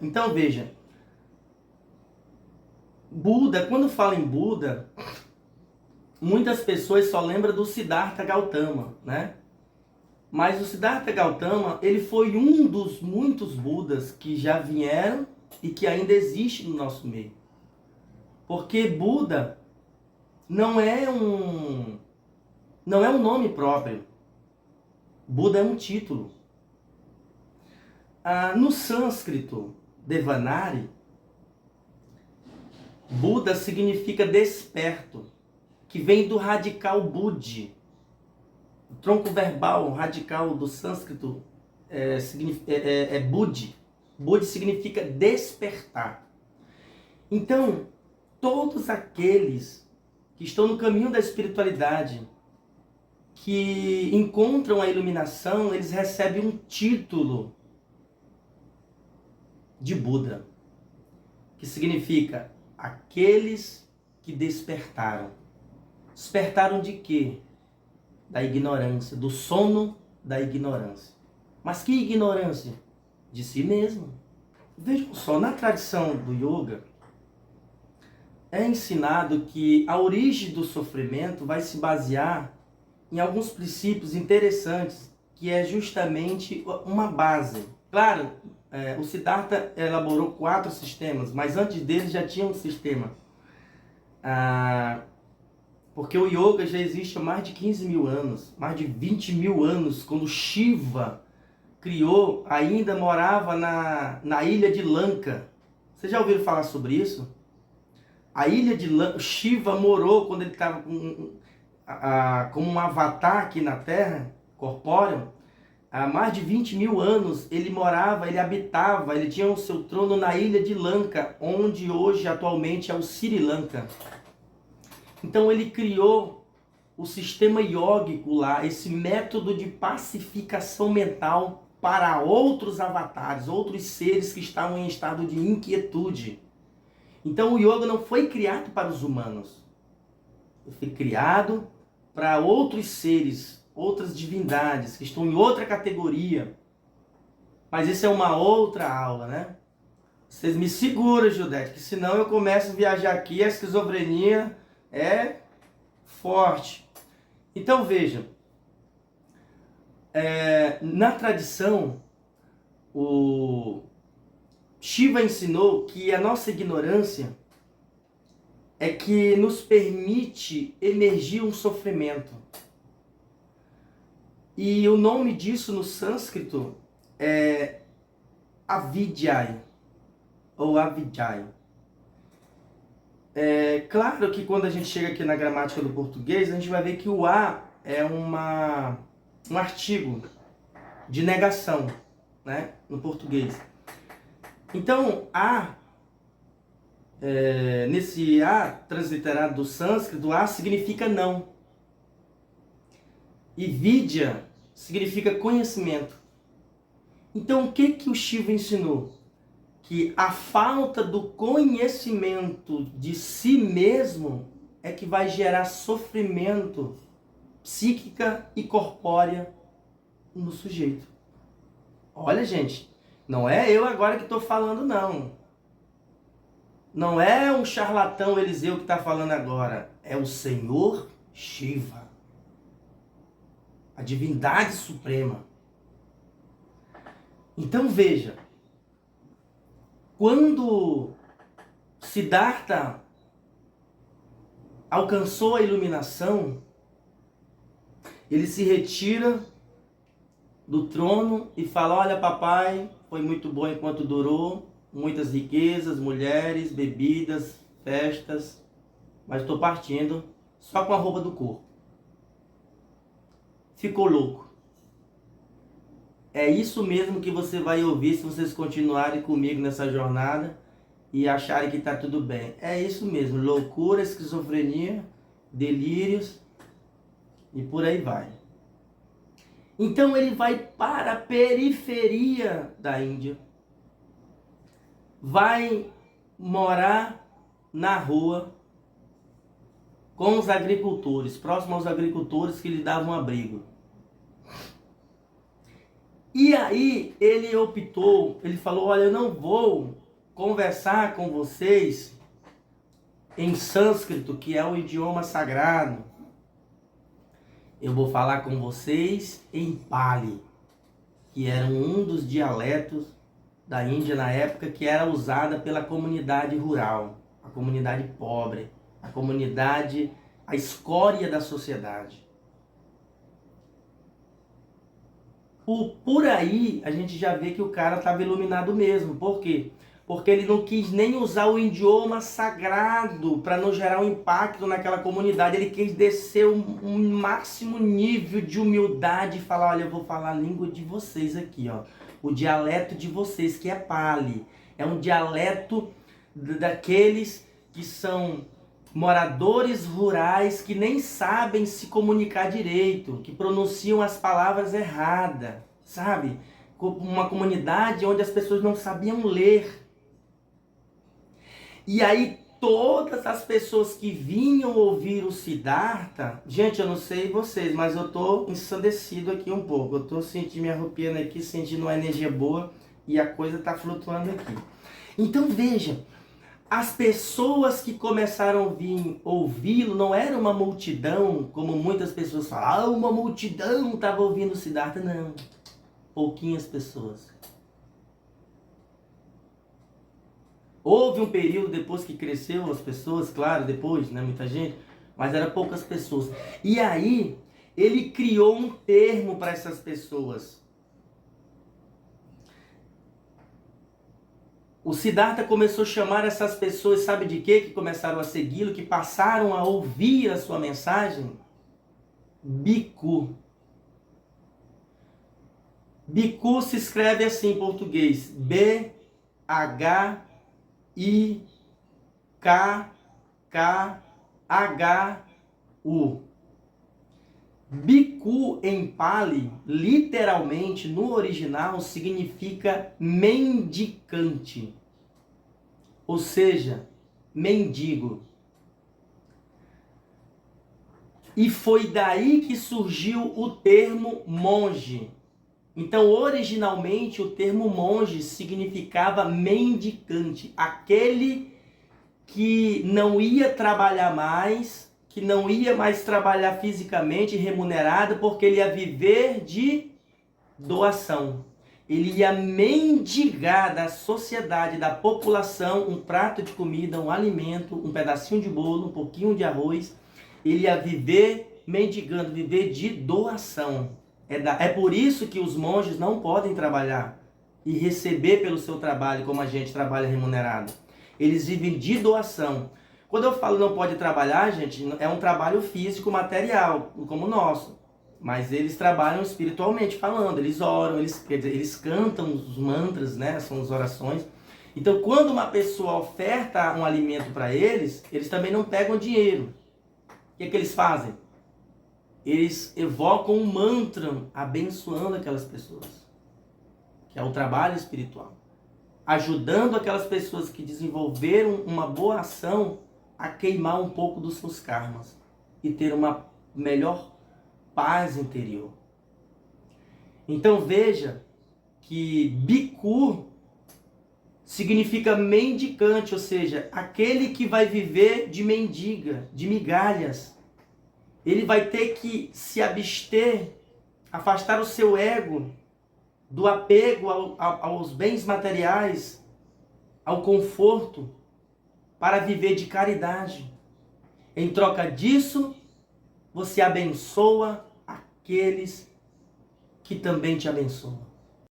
Então veja, Buda, quando fala em Buda, muitas pessoas só lembram do Siddhartha Gautama, né? Mas o Siddhartha Gautama, ele foi um dos muitos Budas que já vieram e que ainda existe no nosso meio. Porque Buda não é um nome próprio. Buda é um título. No sânscrito, Devanari, Buda significa desperto, que vem do radical Budi. O tronco verbal radical do sânscrito é Budi. Budi significa despertar. Então, todos aqueles que estão no caminho da espiritualidade, que encontram a iluminação, eles recebem um título de Buda, que significa aqueles que despertaram. Despertaram de quê? Da ignorância, do sono da ignorância. Mas que ignorância? De si mesmo. Vejam só, na tradição do yoga, é ensinado que a origem do sofrimento vai se basear em alguns princípios interessantes, que é justamente uma base. Claro, o Siddhartha elaborou 4 sistemas, mas antes dele já tinha um sistema. Porque o yoga já existe há mais de 15 mil anos, mais de 20 mil anos, quando Shiva criou, ainda morava na ilha de Lanka. Vocês já ouviram falar sobre isso? A ilha de Lanka, Shiva morou quando ele estava como um avatar aqui na Terra, corpóreo. Há mais de 20 mil anos ele morava, ele habitava, ele tinha o seu trono na ilha de Lanka, onde hoje atualmente é o Sri Lanka. Então ele criou o sistema iógico lá, esse método de pacificação mental para outros avatares, outros seres que estavam em estado de inquietude. Então o yoga não foi criado para os humanos. Ele foi criado para outros seres, outras divindades que estão em outra categoria. Mas isso é uma outra aula, né? Vocês me seguram, Judete, que senão eu começo a viajar aqui e a esquizofrenia é forte. Então vejam, na tradição, o Shiva ensinou que a nossa ignorância é que nos permite emergir um sofrimento. E o nome disso no sânscrito é avidya, ou avidya. Claro que quando a gente chega aqui na gramática do português, a gente vai ver que o A é um artigo de negação, né, no português. Então, A, nesse A transliterado do sânscrito, A significa não. E vidya significa conhecimento. Então, o que o Shiva ensinou? Que a falta do conhecimento de si mesmo é que vai gerar sofrimento psíquica e corpórea no sujeito. Olha, gente, não é eu agora que estou falando, não. Não é um charlatão Eliseu que está falando agora. É o Senhor Shiva, a divindade suprema. Então veja, quando Siddhartha alcançou a iluminação, ele se retira do trono e fala: olha, papai, foi muito bom enquanto durou, muitas riquezas, mulheres, bebidas, festas, mas estou partindo só com a roupa do corpo. Ficou louco. É isso mesmo que você vai ouvir se vocês continuarem comigo nessa jornada e acharem que está tudo bem. É isso mesmo, loucura, esquizofrenia, delírios e por aí vai. Então ele vai para a periferia da Índia, vai morar na rua com os agricultores, próximo aos agricultores que lhe davam abrigo. E aí ele optou, ele falou, olha, eu não vou conversar com vocês em sânscrito, que é o idioma sagrado. Eu vou falar com vocês em Pali, que era um dos dialetos da Índia na época, que era usada pela comunidade rural, a comunidade pobre, a comunidade, a escória da sociedade. Por aí a gente já vê que o cara estava iluminado mesmo. Por quê? Porque ele não quis nem usar o idioma sagrado para não gerar um impacto naquela comunidade. Ele quis descer um máximo nível de humildade e falar, olha, eu vou falar a língua de vocês aqui, ó. O dialeto de vocês, que é Pali. É um dialeto daqueles que são moradores rurais que nem sabem se comunicar direito, que pronunciam as palavras erradas, sabe? Uma comunidade onde as pessoas não sabiam ler. E aí todas as pessoas que vinham ouvir o Siddhartha, gente, eu não sei vocês, mas eu tô ensandecido aqui um pouco. Eu tô sentindo, me arrupiando aqui, sentindo uma energia boa e a coisa tá flutuando aqui. Então veja, as pessoas que começaram a vir ouvi-lo não era uma multidão, como muitas pessoas falam, uma multidão estava ouvindo o Siddhartha. Não, pouquinhas pessoas. Houve um período depois que cresceu as pessoas, claro, depois, né, muita gente, mas eram poucas pessoas. E aí, ele criou um termo para essas pessoas. O Siddhartha começou a chamar essas pessoas, sabe de quê? Que começaram a segui-lo, que passaram a ouvir a sua mensagem? Bhikkhu. Bhikkhu se escreve assim em português: B-H-I-K-K-H-U. Bhikkhu em Pali, literalmente no original, significa mendicante, ou seja, mendigo. E foi daí que surgiu o termo monge. Então, originalmente, o termo monge significava mendicante, aquele que não ia trabalhar mais, que não ia mais trabalhar fisicamente remunerado, porque ele ia viver de doação. Ele ia mendigar da sociedade, da população, um prato de comida, um alimento, um pedacinho de bolo, um pouquinho de arroz. Ele ia viver mendigando, viver de doação. É por isso que os monges não podem trabalhar e receber pelo seu trabalho como a gente trabalha remunerado. Eles vivem de doação. Quando eu falo não pode trabalhar, gente, é um trabalho físico, material, como o nosso. Mas eles trabalham espiritualmente falando, eles oram, eles cantam os mantras, né? São as orações. Então, quando uma pessoa oferta um alimento para eles, eles também não pegam dinheiro. O que é que eles fazem? Eles evocam um mantra abençoando aquelas pessoas, que é o trabalho espiritual, ajudando aquelas pessoas que desenvolveram uma boa ação a queimar um pouco dos seus karmas e ter uma melhor paz interior. Então veja que Bhikkhu significa mendicante, ou seja, aquele que vai viver de mendiga, de migalhas. Ele vai ter que se abster, afastar o seu ego do apego aos bens materiais, ao conforto, para viver de caridade. Em troca disso, você abençoa aqueles que também te abençoam.